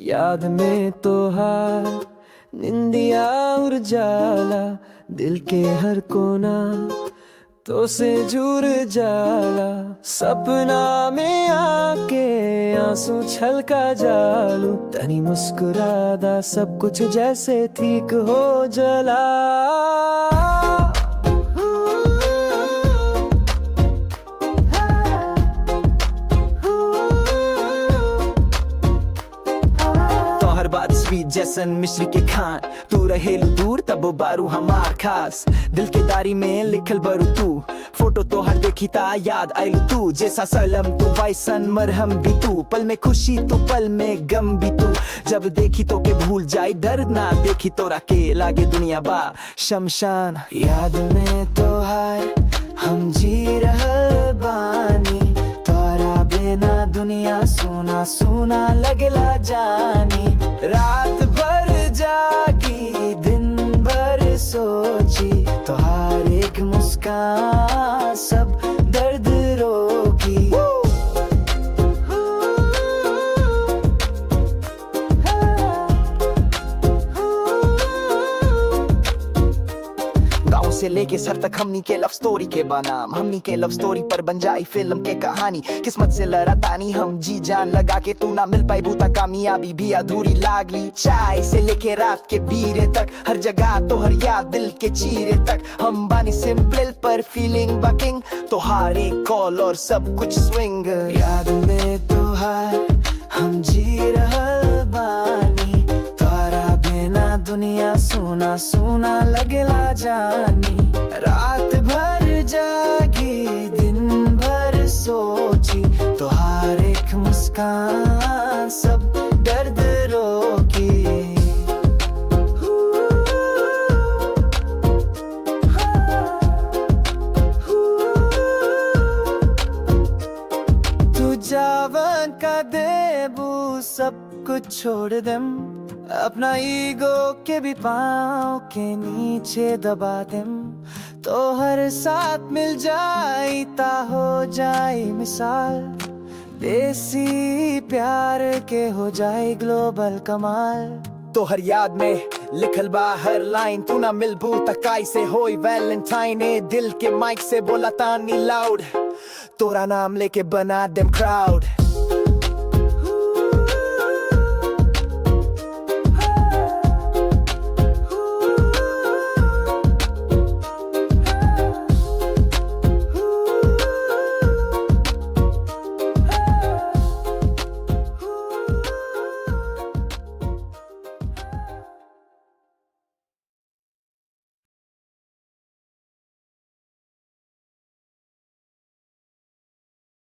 याद में तो हार निंदिया उजाला, दिल के हर कोना तो से जुड़ जाला। सपना में आके आंसू छलका जालू, तनी मुस्कुरादा सब कुछ जैसे ठीक हो जला। बात स्वीट जैसन मिश्री के खान, तू रहेलू दूर तब बारू हमार खास। दिल के दारी में लिखल बरू तू, फोटो तो हर देखी ता याद आयलू तू। जैसा सलम तू वैसन मरहम भी तू, पल में खुशी तो पल में गम भी तू। जब देखी तो के भूल जाई दर्द, ना देखी तो के लागे दुनिया बा शमशान। याद में तो हाय हम जी रहल बानी, तोरा बिना दुनिया सुना सुना लगला जानी। रात भर जागी दिन भर सोची, तोहार एक मुस्कान सब दर्द रोकी। गाँव से लेके सर तक हमनी के लव स्टोरी के बनाम, हमनी के लव स्टोरी पर बन जाई फिल्म के कहानी। किस्मत से लड़ा तानी हम जी जान लगा के, तू ना मिल पाई बूता कामयाबी भी अधूरी लागली। चाय से लेके रात के बीरे तक हर जगह तो हर याद दिल के चीरे तक। हम बानी सिंपल पर फीलिंग बकिंग, तो हर एक कॉल और सब कुछ स्विंग। याद में तो हाय हम जी रहल बानी, तोरा बिना दुनिया सुना सुना लगला जानी। रात भर जागी दिन भर सोची, तोहार एक मुस्कान सब दर्द रोकी। तू जावन का देबू सब कुछ छोड़ देम, अपना ईगो के भी पाँव के नीचे दबा देम। तो हर साथ मिल जाई ता हो जाई मिसाल, देसी प्यार के हो जाए ग्लोबल कमाल। तो हर याद में लिखल बा हर लाइन, तू ना मिलबू तकाई से होई वैलेंटाइन। दिल के माइक से बोला तानी लाउड, तोरा नाम लेके बना देम क्राउड।